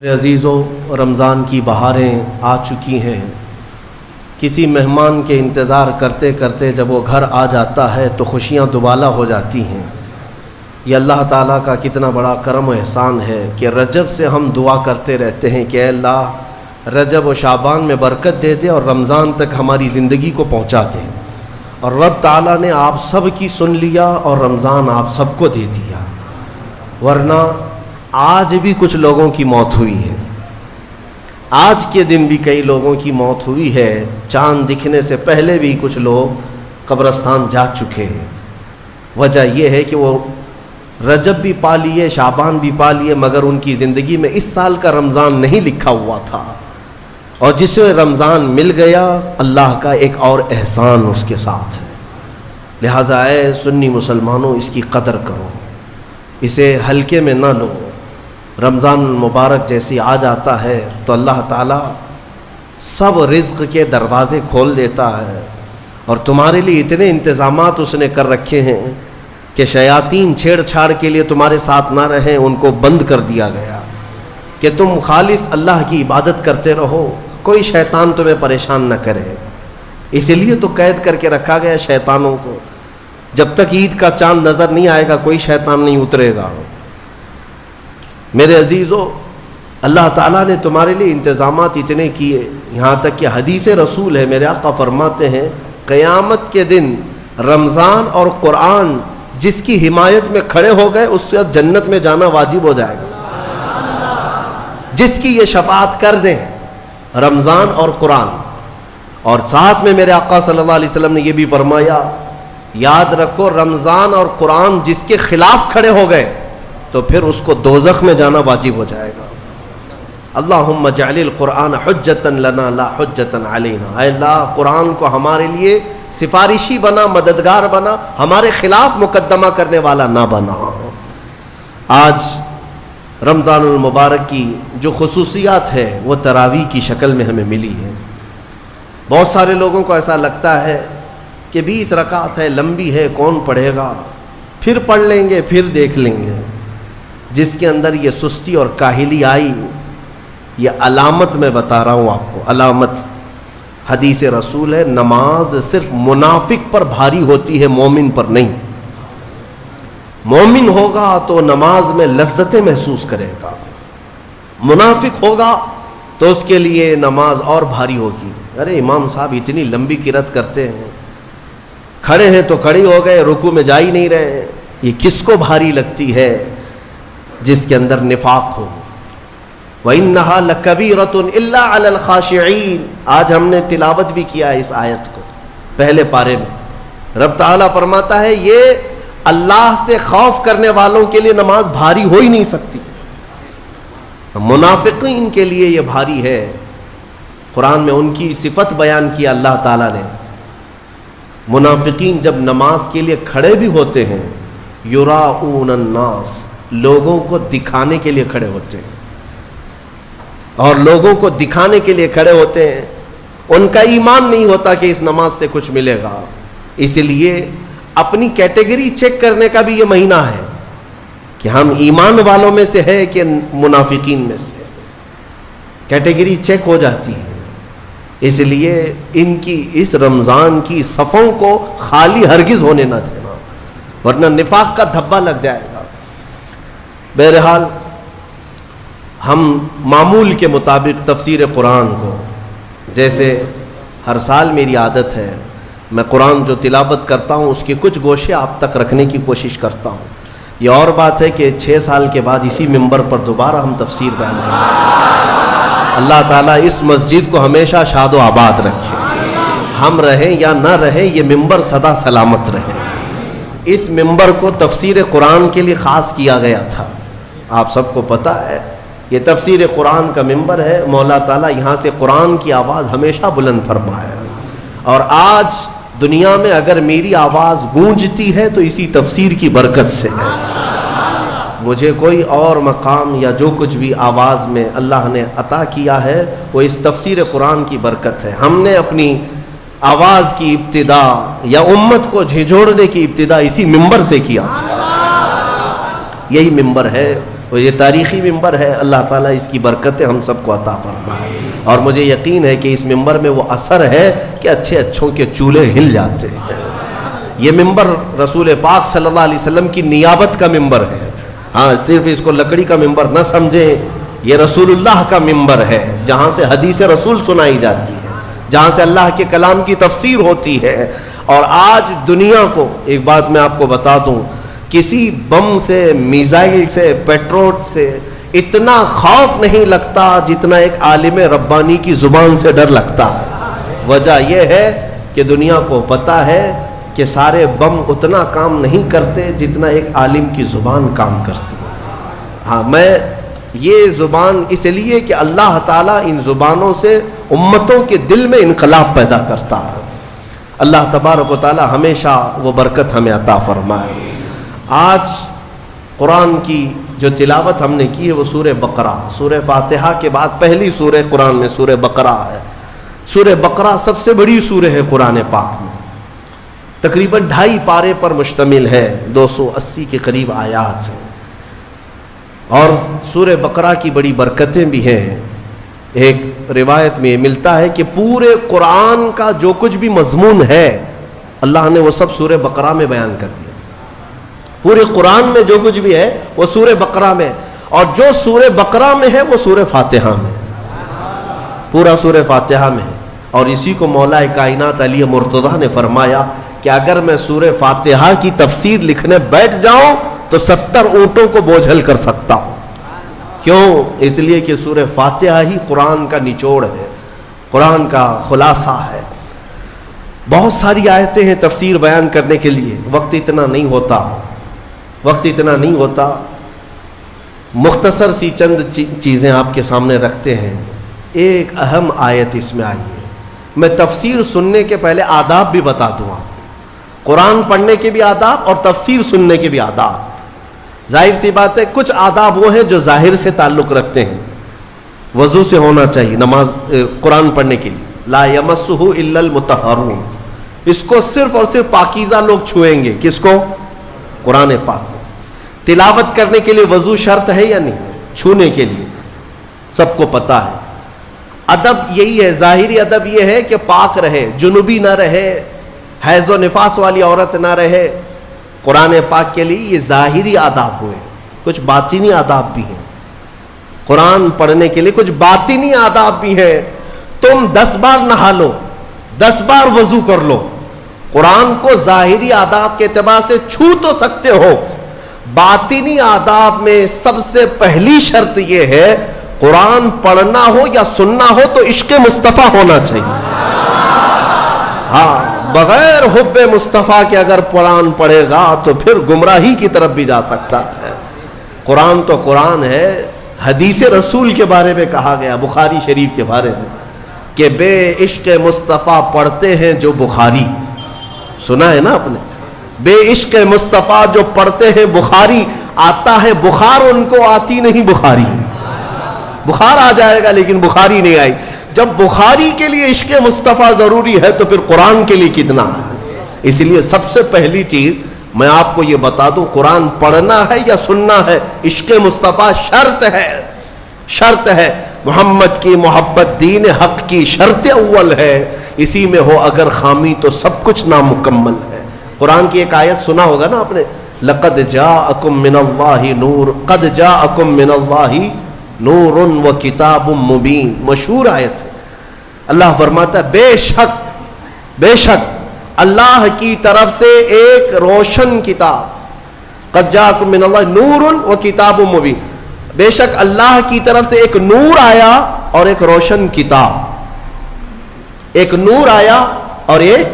عزیزو، رمضان کی بہاریں آ چکی ہیں۔ کسی مہمان کے انتظار کرتے کرتے جب وہ گھر آ جاتا ہے تو خوشیاں دوبالا ہو جاتی ہیں۔ یہ اللہ تعالیٰ کا کتنا بڑا کرم و احسان ہے کہ رجب سے ہم دعا کرتے رہتے ہیں کہ اے اللہ رجب و شعبان میں برکت دے دے اور رمضان تک ہماری زندگی کو پہنچا دے، اور رب تعالیٰ نے آپ سب کی سن لیا اور رمضان آپ سب کو دے دیا۔ ورنہ آج بھی کچھ لوگوں کی موت ہوئی ہے، آج کے دن بھی کئی لوگوں کی موت ہوئی ہے، چاند دکھنے سے پہلے بھی کچھ لوگ قبرستان جا چکے ہیں۔ وجہ یہ ہے کہ وہ رجب بھی پا لیے، شعبان بھی پا لیے، مگر ان کی زندگی میں اس سال کا رمضان نہیں لکھا ہوا تھا، اور جسے رمضان مل گیا اللہ کا ایک اور احسان اس کے ساتھ ہے۔ لہٰذا اے سنی مسلمانوں، اس کی قدر کرو، اسے ہلکے میں نہ لو۔ رمضان المبارک جیسی آ جاتا ہے تو اللہ تعالیٰ سب رزق کے دروازے کھول دیتا ہے، اور تمہارے لیے اتنے انتظامات اس نے کر رکھے ہیں کہ شیاطین چھیڑ چھاڑ کے لیے تمہارے ساتھ نہ رہیں، ان کو بند کر دیا گیا کہ تم خالص اللہ کی عبادت کرتے رہو، کوئی شیطان تمہیں پریشان نہ کرے۔ اسی لیے تو قید کر کے رکھا گیا شیطانوں کو، جب تک عید کا چاند نظر نہیں آئے گا کوئی شیطان نہیں اترے گا۔ میرے عزیزو، اللہ تعالیٰ نے تمہارے لیے انتظامات اتنے کیے، یہاں تک کہ حدیث رسول ہے، میرے آقا فرماتے ہیں قیامت کے دن رمضان اور قرآن جس کی حمایت میں کھڑے ہو گئے اس سے جنت میں جانا واجب ہو جائے گا، جس کی یہ شفاعت کر دیں رمضان اور قرآن۔ اور ساتھ میں میرے آقا صلی اللہ علیہ وسلم نے یہ بھی فرمایا، یاد رکھو رمضان اور قرآن جس کے خلاف کھڑے ہو گئے تو پھر اس کو دوزخ میں جانا واجب ہو جائے گا۔ اللہم اجعل القرآن حجتا لنا لا حجتا علینا، اے اللہ قرآن کو ہمارے لیے سفارشی بنا، مددگار بنا، ہمارے خلاف مقدمہ کرنے والا نہ بنا۔ آج رمضان المبارک کی جو خصوصیات ہے وہ تراویح کی شکل میں ہمیں ملی ہے۔ بہت سارے لوگوں کو ایسا لگتا ہے کہ 20 رکعت ہے، لمبی ہے، کون پڑھے گا، پھر پڑھ لیں گے، پھر دیکھ لیں گے۔ جس کے اندر یہ سستی اور کاہلی آئی، یہ علامت میں بتا رہا ہوں آپ کو، علامت حدیث رسول ہے، نماز صرف منافق پر بھاری ہوتی ہے، مومن پر نہیں۔ مومن ہوگا تو نماز میں لذتیں محسوس کرے گا، منافق ہوگا تو اس کے لیے نماز اور بھاری ہوگی۔ ارے امام صاحب اتنی لمبی قرات کرتے ہیں، کھڑے ہیں تو کھڑے ہو گئے، رکوع میں جا ہی نہیں رہے، یہ کس کو بھاری لگتی ہے؟ جس کے اندر نفاق ہو۔ وَإِنَّهَا لَكَبِيرَةٌ إِلَّا عَلَى الْخَاشِعِينَ، آج ہم نے تلاوت بھی کیا اس آیت کو پہلے پارے میں۔ رب تعالیٰ فرماتا ہے یہ اللہ سے خوف کرنے والوں کے لیے نماز بھاری ہو ہی نہیں سکتی، منافقین کے لیے یہ بھاری ہے۔ قرآن میں ان کی صفت بیان کیا اللہ تعالیٰ نے، منافقین جب نماز کے لیے کھڑے بھی ہوتے ہیں، یراؤن الناس، لوگوں کو دکھانے کے لیے کھڑے ہوتے ہیں، اور لوگوں کو دکھانے کے لیے کھڑے ہوتے ہیں، ان کا ایمان نہیں ہوتا کہ اس نماز سے کچھ ملے گا۔ اس لیے اپنی کیٹیگری چیک کرنے کا بھی یہ مہینہ ہے کہ ہم ایمان والوں میں سے ہے کہ منافقین میں سے، کیٹیگری چیک ہو جاتی ہے۔ اس لیے ان کی اس رمضان کی صفوں کو خالی ہرگز ہونے نہ دینا، ورنہ نفاق کا دھبا لگ جائے گا۔ بہرحال ہم معمول کے مطابق تفسیر قرآن کو، جیسے ہر سال میری عادت ہے میں قرآن جو تلاوت کرتا ہوں اس کے کچھ گوشے آپ تک رکھنے کی کوشش کرتا ہوں۔ یہ اور بات ہے کہ 6 سال کے بعد اسی ممبر پر دوبارہ ہم تفسیر بیان کریں گے۔ اللہ تعالیٰ اس مسجد کو ہمیشہ شاد و آباد رکھے، ہم رہیں یا نہ رہیں یہ ممبر سدا سلامت رہے۔ اس ممبر کو تفسیر قرآن کے لیے خاص کیا گیا تھا، آپ سب کو پتہ ہے یہ تفسیر قرآن کا ممبر ہے، مولا تعالیٰ یہاں سے قرآن کی آواز ہمیشہ بلند فرمائے، اور آج دنیا میں اگر میری آواز گونجتی ہے تو اسی تفسیر کی برکت سے ہے۔ مجھے کوئی اور مقام یا جو کچھ بھی آواز میں اللہ نے عطا کیا ہے وہ اس تفسیر قرآن کی برکت ہے۔ ہم نے اپنی آواز کی ابتدا یا امت کو جھنجھوڑنے کی ابتدا اسی ممبر سے کیا تھا، یہی ممبر ہے وہ یہ تاریخی ممبر ہے، اللہ تعالیٰ اس کی برکتیں ہم سب کو عطا فرمائے، اور مجھے یقین ہے کہ اس ممبر میں وہ اثر ہے کہ اچھے اچھوں کے چولہے ہل جاتے ہیں۔ یہ ممبر رسول پاک صلی اللہ علیہ وسلم کی نیابت کا ممبر ہے، ہاں صرف اس کو لکڑی کا ممبر نہ سمجھیں، یہ رسول اللہ کا ممبر ہے، جہاں سے حدیث رسول سنائی جاتی ہے، جہاں سے اللہ کے کلام کی تفسیر ہوتی ہے۔ اور آج دنیا کو ایک بات میں آپ کو بتا دوں، کسی بم سے، میزائل سے، پیٹرول سے اتنا خوف نہیں لگتا جتنا ایک عالم ربانی کی زبان سے ڈر لگتا ہے۔ وجہ یہ ہے کہ دنیا کو پتہ ہے کہ سارے بم اتنا کام نہیں کرتے جتنا ایک عالم کی زبان کام کرتی ہے۔ ہاں، میں یہ زبان اس لیے کہ اللہ تعالیٰ ان زبانوں سے امتوں کے دل میں انقلاب پیدا کرتا ہے۔ اللہ تبارک و تعالیٰ ہمیشہ وہ برکت ہمیں عطا فرمائے۔ آج قرآن کی جو تلاوت ہم نے کی ہے وہ سورہ بقرہ، سورہ فاتحہ کے بعد پہلی سورہ قرآن میں سورہ بقرہ ہے۔ سورہ بقرہ سب سے بڑی سورہ ہے قرآن پاک میں، تقریباً 2.5 پارے پر مشتمل ہے، 280 کے قریب آیات ہیں، اور سورہ بقرہ کی بڑی برکتیں بھی ہیں۔ ایک روایت میں ملتا ہے کہ پورے قرآن کا جو کچھ بھی مضمون ہے اللہ نے وہ سب سورہ بقرہ میں بیان کر دیا۔ پورے قرآن میں جو کچھ بھی ہے وہ سورہ بقرہ میں، اور جو سورہ بقرہ میں ہے وہ سورہ فاتحہ میں، پورا سورہ فاتحہ میں ہے۔ اور اسی کو مولا کائنات علی مرتضیٰ نے فرمایا کہ اگر میں سورہ فاتحہ کی تفسیر لکھنے بیٹھ جاؤں تو 70 اونٹوں کو بوجھل کر سکتا ہوں۔ کیوں؟ اس لیے کہ سورہ فاتحہ ہی قرآن کا نچوڑ ہے، قرآن کا خلاصہ ہے۔ بہت ساری آیتیں ہیں تفسیر بیان کرنے کے لیے، وقت اتنا نہیں ہوتا، مختصر سی چند چیزیں آپ کے سامنے رکھتے ہیں۔ ایک اہم آیت اس میں آئی ہے، میں تفسیر سننے کے پہلے آداب بھی بتا دوں آپ کو، قرآن پڑھنے کے بھی آداب اور تفسیر سننے کے بھی آداب۔ ظاہر سی بات ہے کچھ آداب وہ ہیں جو ظاہر سے تعلق رکھتے ہیں، وضو سے ہونا چاہیے نماز قرآن پڑھنے کے لیے، لا یمسہ الا المطہرون، اس کو صرف اور صرف پاکیزہ لوگ چھوئیں گے۔ کس کو؟ قرآن پاک کو۔ تلاوت کرنے کے لیے وضو شرط ہے یا نہیں؟ چھونے کے لیے سب کو پتہ ہے۔ ادب یہی ہے، ظاہری ادب یہ ہے کہ پاک رہے، جنوبی نہ رہے، حیض و نفاس والی عورت نہ رہے۔ قرآن پاک کے لیے یہ ظاہری آداب ہوئے، کچھ باطنی آداب بھی ہیں۔ قرآن پڑھنے کے لیے کچھ باطنی آداب بھی ہیں۔ تم 10 بار نہا لو، 10 بار وضو کر لو، قرآن کو ظاہری آداب کے اعتبار سے چھو تو سکتے ہو، باطنی آداب میں سب سے پہلی شرط یہ ہے قرآن پڑھنا ہو یا سننا ہو تو عشق مصطفیٰ ہونا چاہیے۔ ہاں، بغیر حب مصطفیٰ کے اگر قرآن پڑھے گا تو پھر گمراہی کی طرف بھی جا سکتا ہے۔ قرآن تو قرآن ہے۔ حدیث رسول کے بارے میں کہا گیا، بخاری شریف کے بارے میں، کہ بے عشق مصطفیٰ پڑھتے ہیں جو بخاری، سنا ہے نا آپ نے، بے عشق مصطفیٰ جو پڑھتے ہیں بخاری، آتا ہے بخار ان کو، آتی نہیں بخاری۔ بخار آ جائے گا لیکن بخاری نہیں آئی۔ جب بخاری کے لیے عشق مصطفیٰ ضروری ہے تو پھر قرآن کے لیے کتنا ہے۔ اس لیے سب سے پہلی چیز میں آپ کو یہ بتا دوں، قرآن پڑھنا ہے یا سننا ہے، عشق مصطفیٰ شرط ہے، شرط ہے۔ محمد کی محبت دین حق کی شرط اول ہے، اسی میں ہو اگر خامی تو سب کچھ نامکمل ہے۔ قرآن کی ایک آیت سنا ہوگا نا آپ نے، لقد جاءکم من اللہ نور، قد جاءکم من اللہ نور و کتاب مبین، مشہور آیت ہے۔ اللہ فرماتا ہے بے شک اللہ کی طرف سے ایک روشن کتاب، قد جاءکم من اللہ نور و کتاب مبین، بے شک اللہ کی طرف سے ایک نور آیا اور ایک روشن کتاب، ایک نور آیا اور ایک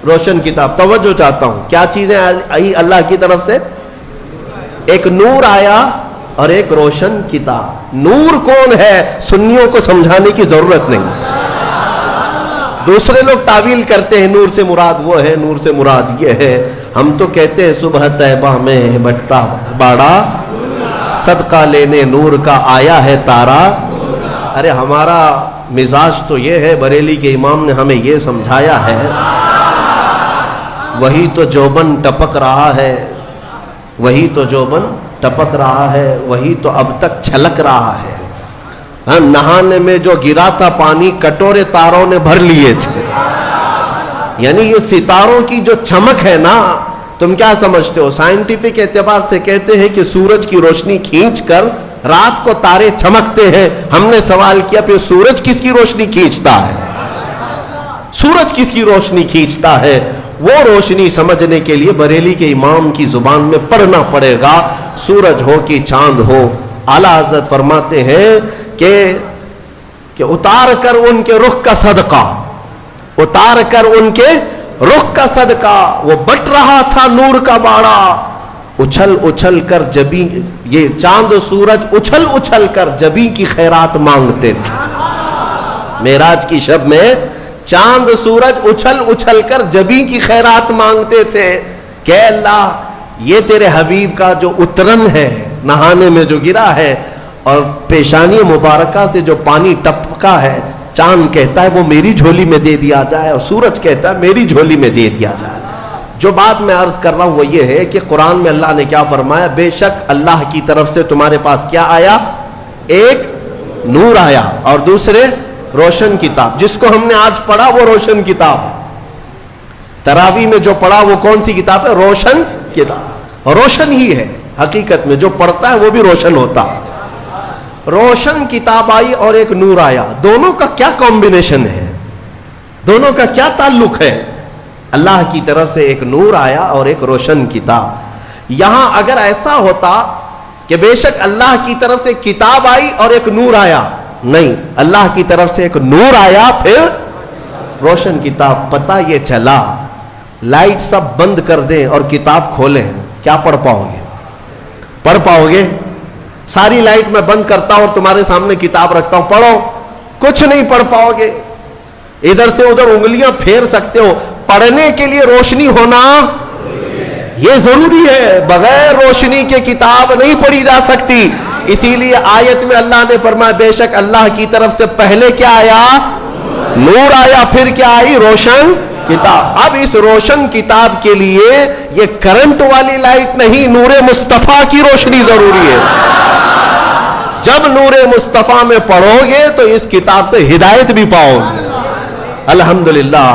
روشن کتاب۔ توجہ چاہتا ہوں، کیا چیزیں آئی اللہ کی طرف سے؟ ایک نور آیا اور ایک روشن کتاب۔ نور کون ہے سنیوں کو سمجھانے کی ضرورت نہیں، دوسرے لوگ تعویل کرتے ہیں نور سے مراد وہ ہے، نور سے مراد یہ ہے۔ ہم تو کہتے ہیں صبح طیبہ میں بٹتا باڑا، صدقہ لینے نور کا آیا ہے تارا۔ ارے ہمارا مزاج تو یہ ہے، بریلی کے امام نے ہمیں یہ سمجھایا ہے، وہی تو جوبن ٹپک رہا ہے، وہی تو جوبن ٹپک رہا ہے وہی تو اب تک چھلک رہا ہے. ہاں نہانے میں جو گرا تھا پانی کٹورے تاروں نے بھر لیے تھے. یعنی یہ ستاروں کی جو چمک ہے نا, تم کیا سمجھتے ہو؟ سائنٹیفک اعتبار سے کہتے ہیں کہ سورج کی روشنی کھینچ کر رات کو تارے چمکتے ہیں. ہم نے سوال کیا پھر سورج کس کی روشنی کھینچتا ہے؟ سورج کس کی روشنی کھینچتا ہے؟ وہ روشنی سمجھنے کے لیے بریلی کے امام کی زبان میں پڑھنا پڑے گا. سورج ہو کہ چاند ہو, اعلیٰ حضرت فرماتے ہیں کہ اتار کر ان کے رخ کا صدقہ, اتار کر ان کے رخ کا صدقہ, وہ بٹ رہا تھا نور کا باڑا, اچھل اچھل کر جبی, یہ چاند و سورج اچھل اچھل کر جبی کی خیرات مانگتے تھے. معراج کی شب میں چاند سورج اچھل اچھل کر جبی کی خیرات مانگتے تھے کہ اللہ یہ تیرے حبیب کا جو اترن ہے نہانے میں جو گرا ہے اور پیشانی مبارکہ سے جو پانی ٹپکا ہے, چاند کہتا ہے وہ میری جھولی میں دے دیا جائے اور سورج کہتا ہے میری جھولی میں دے دیا جائے. جو بات میں عرض کر رہا ہوں وہ یہ ہے کہ قرآن میں اللہ نے کیا فرمایا؟ بے شک اللہ کی طرف سے تمہارے پاس کیا آیا؟ ایک نور آیا اور دوسرے روشن کتاب. جس کو ہم نے آج پڑھا وہ روشن کتاب. تراویح میں جو پڑھا وہ کون سی کتاب ہے؟ روشن کتاب. روشن ہی ہے حقیقت میں, جو پڑھتا ہے وہ بھی روشن ہوتا. روشن کتاب آئی اور ایک نور آیا. دونوں کا کیا کمبینیشن ہے؟ دونوں کا کیا تعلق ہے؟ اللہ کی طرف سے ایک نور آیا اور ایک روشن کتاب. یہاں اگر ایسا ہوتا کہ بے شک اللہ کی طرف سے کتاب آئی اور ایک نور آیا, نہیں, اللہ کی طرف سے ایک نور آیا پھر روشن کتاب. پتہ یہ چلا لائٹ سب بند کر دیں اور کتاب کھولیں, کیا پڑھ پاؤ گے؟ پڑھ پاؤ گے؟ ساری لائٹ میں بند کرتا ہوں اور تمہارے سامنے کتاب رکھتا ہوں, پڑھو, کچھ نہیں پڑھ پاؤ گے. ادھر سے ادھر انگلیاں پھیر سکتے ہو. پڑھنے کے لیے روشنی ہونا یہ ضروری ہے, بغیر روشنی کے کتاب نہیں پڑھی جا سکتی. اسی لیے آیت میں اللہ نے فرمایا بے شک اللہ کی طرف سے پہلے کیا آیا؟ نور آیا, پھر کیا آئی؟ روشن کتاب. اب اس روشن کتاب کے لیے یہ کرنٹ والی لائٹ نہیں, نور مصطفیٰ کی روشنی ضروری ہے. جب نور مصطفیٰ میں پڑھو گے تو اس کتاب سے ہدایت بھی پاؤ گے. الحمدللہ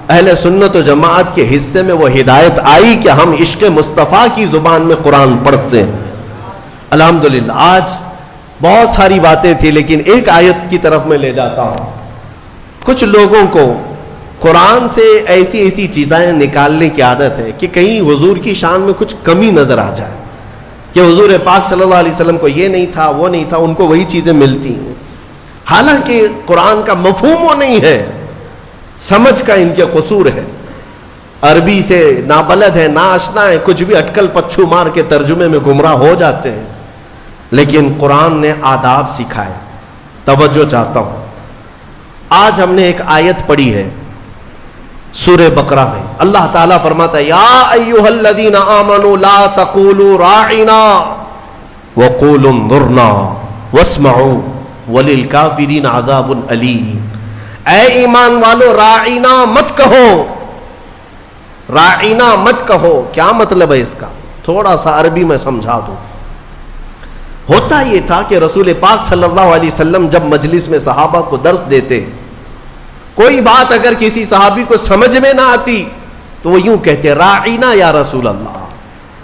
اہل سنت و جماعت کے حصے میں وہ ہدایت آئی کہ ہم عشق مصطفیٰ کی زبان میں قرآن پڑھتے ہیں. الحمدللہ آج بہت ساری باتیں تھی لیکن ایک آیت کی طرف میں لے جاتا ہوں. کچھ لوگوں کو قرآن سے ایسی ایسی چیزیں نکالنے کی عادت ہے کہ کہیں حضور کی شان میں کچھ کمی نظر آ جائے کہ حضور پاک صلی اللہ علیہ وسلم کو یہ نہیں تھا وہ نہیں تھا, ان کو وہی چیزیں ملتی ہیں. حالانکہ قرآن کا مفہوم وہ نہیں ہے, سمجھ کا ان کے قصور ہے. عربی سے نابلد ہے, ناآشنا ہے, کچھ بھی اٹکل پچھو مار کے ترجمے میں گمراہ ہو جاتے ہیں. لیکن قرآن نے آداب سکھائے. توجہ چاہتا ہوں, آج ہم نے ایک آیت پڑھی ہے سورہ بقرہ میں. اللہ تعالیٰ فرماتا ہے یا ایھا الذین آمنوا لا تقولوا راعنا وقولوا انظرنا واسمعوا وللکافرین عذاب علیم. اے ایمان والو راعنا مت کہو, راعنا مت کہو. کیا مطلب ہے اس کا؟ تھوڑا سا عربی میں سمجھا دوں. ہوتا یہ تھا کہ رسول پاک صلی اللہ علیہ وسلم جب مجلس میں صحابہ کو درس دیتے, کوئی بات اگر کسی صحابی کو سمجھ میں نہ آتی تو وہ یوں کہتے راعینا یا رسول اللہ.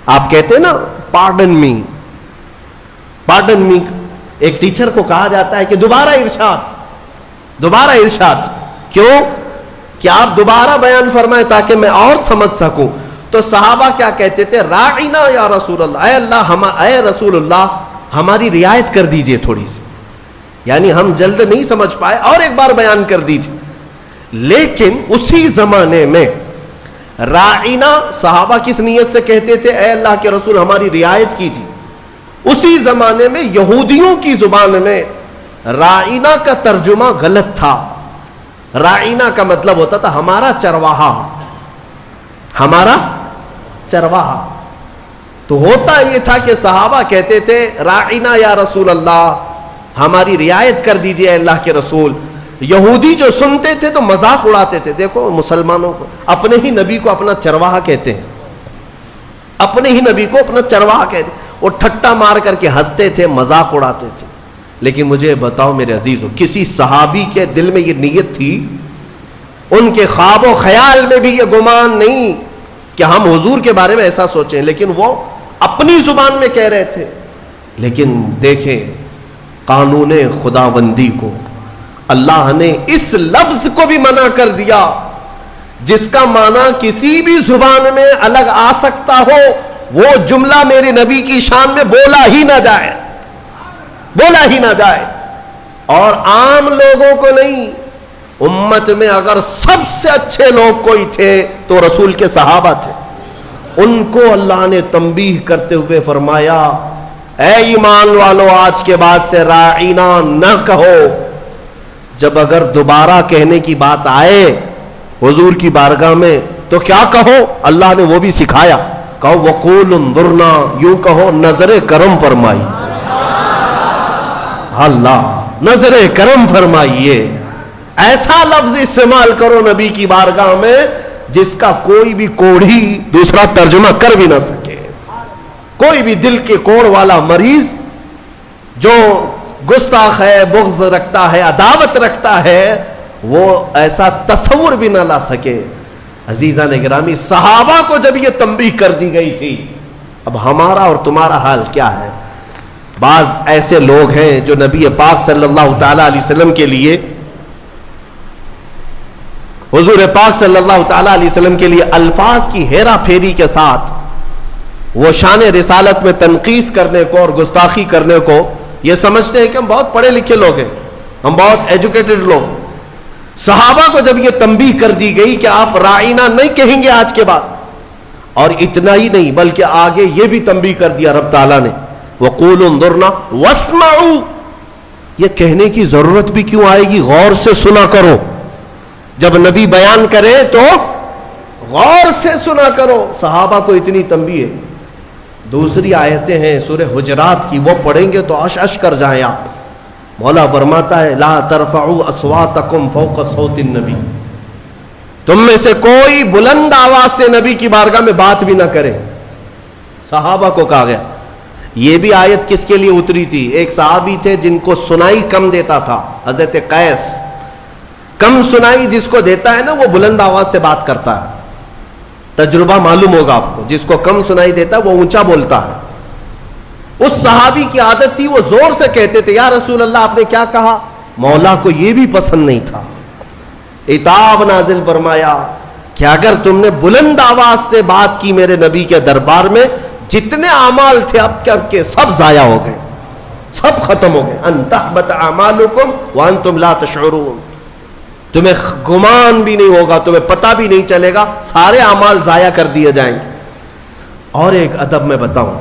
آپ کہتے نا پارڈن می, پارڈن می. ایک ٹیچر کو کہا جاتا ہے کہ دوبارہ ارشاد, دوبارہ ارشاد. کیوں؟ کہ آپ دوبارہ بیان فرمائیں تاکہ میں اور سمجھ سکوں. تو صحابہ کیا کہتے تھے؟ راعینا یا رسول اللہ, اے اللہ اے رسول اللہ ہماری رعایت کر دیجئے تھوڑی سی, یعنی ہم جلد نہیں سمجھ پائے اور ایک بار بیان کر دیجئے. لیکن اسی زمانے میں راعینا صحابہ کس نیت سے کہتے تھے؟ اے اللہ کے رسول ہماری رعایت کیجیے. اسی زمانے میں یہودیوں کی زبان میں راعینا کا ترجمہ غلط تھا. راعینا کا مطلب ہوتا تھا ہمارا چرواہا, ہمارا چرواہا. تو ہوتا یہ تھا کہ صحابہ کہتے تھے راعینا یا رسول اللہ ہماری رعایت کر دیجئے اے اللہ کے رسول. یہودی جو سنتے تھے تو مذاق اڑاتے تھے. دیکھو مسلمانوں کو اپنے ہی نبی کو اپنا چرواہا کہتے ہیں, اپنے ہی نبی کو اپنا چرواہا کہتے ہیں. وہ ٹھٹا مار کر کے ہنستے تھے، مذاق اڑاتے تھے. لیکن مجھے بتاؤ میرے عزیزو، کسی صحابی کے دل میں یہ نیت تھی؟ ان کے خواب و خیال میں بھی یہ گمان نہیں کہ ہم حضور کے بارے میں ایسا سوچیں، لیکن وہ اپنی زبان میں کہہ رہے تھے. لیکن دیکھیں قانون خداوندی کو، اللہ نے اس لفظ کو بھی منع کر دیا جس کا معنی کسی بھی زبان میں الگ آ سکتا ہو، وہ جملہ میرے نبی کی شان میں بولا ہی نہ جائے، بولا ہی نہ جائے. اور عام لوگوں کو نہیں، امت میں اگر سب سے اچھے لوگ کوئی تھے تو رسول کے صحابہ تھے. ان کو اللہ نے تنبیہ کرتے ہوئے فرمایا اے ایمان والو، آج کے بعد سے راعینا نہ کہو. جب اگر دوبارہ کہنے کی بات آئے حضور کی بارگاہ میں تو کیا کہو؟ اللہ نے وہ بھی سکھایا، کہو وقول انظرنا، یوں کہو نظر کرم فرمائی. اللہ نظر کرم فرمائیے. ایسا لفظ استعمال کرو نبی کی بارگاہ میں جس کا کوئی بھی کوڑھی دوسرا ترجمہ کر بھی نہ سکے. کوئی بھی دل کے کوڑ والا مریض جو گستاخ ہے، بغض رکھتا ہے، عداوت رکھتا ہے، وہ ایسا تصور بھی نہ لا سکے. عزیزان گرامی، صحابہ کو جب یہ تنبیہ کر دی گئی تھی، اب ہمارا اور تمہارا حال کیا ہے؟ بعض ایسے لوگ ہیں جو نبی پاک صلی اللہ تعالی علیہ وسلم کے لیے، حضور پاک صلی اللہ تعالی علیہ وسلم کے لیے الفاظ کی ہیرا پھیری کے ساتھ وہ شان رسالت میں تنقیص کرنے کو اور گستاخی کرنے کو یہ سمجھتے ہیں کہ ہم بہت پڑھے لکھے لوگ ہیں، ہم بہت ایجوکیٹڈ لوگ. صحابہ کو جب یہ تنبیہ کر دی گئی کہ آپ رائنا نہیں کہیں گے آج کے بعد، اور اتنا ہی نہیں بلکہ آگے یہ بھی تنبیہ کر دیا رب تعالیٰ نے وَقُولُوا انظُرْنَا وَاسْمَعُوا. یہ کہنے کی ضرورت بھی کیوں آئے گی؟ غور سے سنا کرو. جب نبی بیان کرے تو غور سے سنا کرو. صحابہ کو اتنی تنبیہ ہے. دوسری آیتیں ہیں سورہ حجرات کی، وہ پڑھیں گے تو عش عش کر جائیں آپ. مولا فرماتا ہے لا ترفعوا اصواتکم فوق صوت النبی، تم میں سے کوئی بلند آواز سے نبی کی بارگاہ میں بات بھی نہ کرے. صحابہ کو کہا گیا. یہ بھی آیت کس کے لیے اتری تھی؟ ایک صحابی تھے جن کو سنائی کم دیتا تھا، حضرت قیس. کم سنائی جس کو دیتا ہے نا وہ بلند آواز سے بات کرتا ہے. تجربہ معلوم ہوگا آپ کو، جس کو کم سنائی دیتا ہے وہ اونچا بولتا ہے. اس صحابی کی عادت تھی، وہ زور سے کہتے تھے یا رسول اللہ آپ نے کیا کہا؟ مولا کو یہ بھی پسند نہیں تھا. عتاب نازل فرمایا کہ اگر تم نے بلند آواز سے بات کی میرے نبی کے دربار میں، جتنے اعمال تھے اب کے سب ضائع ہو گئے، سب ختم ہو گئے. ان تحبط اعمالکم وانتم لا تشعرون. تمہیں گمان بھی نہیں ہوگا، تمہیں پتہ بھی نہیں چلے گا، سارے اعمال ضائع کر دیے جائیں گے. اور ایک ادب میں بتاؤں،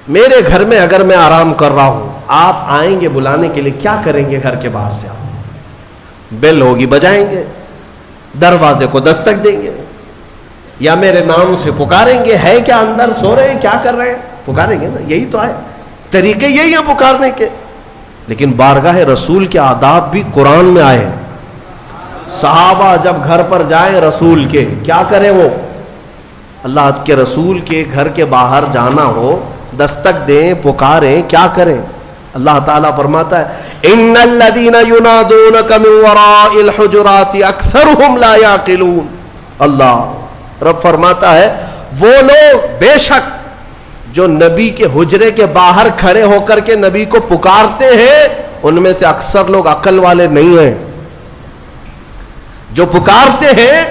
میرے گھر میں اگر میں آرام کر رہا ہوں، آپ آئیں گے بلانے کے لیے، کیا کریں گے؟ گھر کے باہر سے آپ بیل ہوگی بجائیں گے، دروازے کو دستک دیں گے، یا میرے نام سے پکاریں گے، ہے کیا اندر سو رہے ہیں، کیا کر رہے ہیں؟ پکاریں گے نا. یہی تو ہے، طریقے یہی ہیں پکارنے کے. لیکن بارگاہ رسول کے آداب بھی قرآن میں آئے. صحابہ جب گھر پر جائیں رسول کے، کیا کریں؟ وہ اللہ کے رسول کے گھر کے باہر جانا ہو، دستک دیں، پکاریں، کیا کریں؟ اللہ تعالیٰ فرماتا ہے ان الذین ینادونک من وراء الحجرات اکثرهم لا یعقلون. اللہ رب فرماتا ہے وہ لوگ بے شک جو نبی کے حجرے کے باہر کھڑے ہو کر کے نبی کو پکارتے ہیں، ان میں سے اکثر لوگ عقل والے نہیں ہیں. جو پکارتے ہیں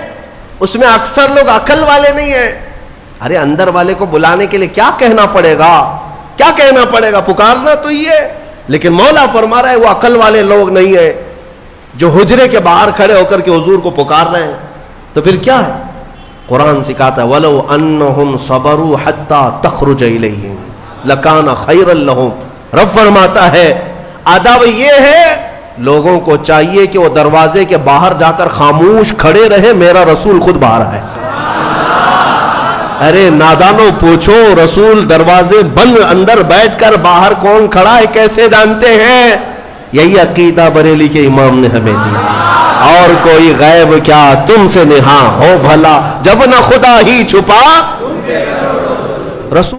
اس میں اکثر لوگ عقل والے نہیں ہیں. ارے اندر والے کو بلانے کے لیے کیا کہنا پڑے گا؟ کیا کہنا پڑے گا؟ پکارنا تو یہ ہے. لیکن مولا فرما رہا ہے وہ عقل والے لوگ نہیں ہیں جو حجرے کے باہر کھڑے ہو کر کے حضور کو پکار رہے ہیں. تو پھر کیا ہے؟ قرآن سکھاتا ہے وَلَوْ أَنَّهُمْ صَبَرُوا حَتَّى تَخْرُجَ إِلَيْهِمْ لَكَانَ خَيْرًا لَهُمْ. رب فرماتا ہے ادب یہ ہے لوگوں کو چاہیے کہ وہ دروازے کے باہر جا کر خاموش کھڑے رہے، میرا رسول خود باہر ہے. ارے نادانوں پوچھو، رسول دروازے بند اندر بیٹھ کر باہر کون کھڑا ہے کیسے جانتے ہیں؟ یہی عقیدہ بریلی کے امام نے ہمیں دیا. اور کوئی غیب کیا تم سے نہاں ہو بھلا، جب نہ خدا ہی چھپا رسول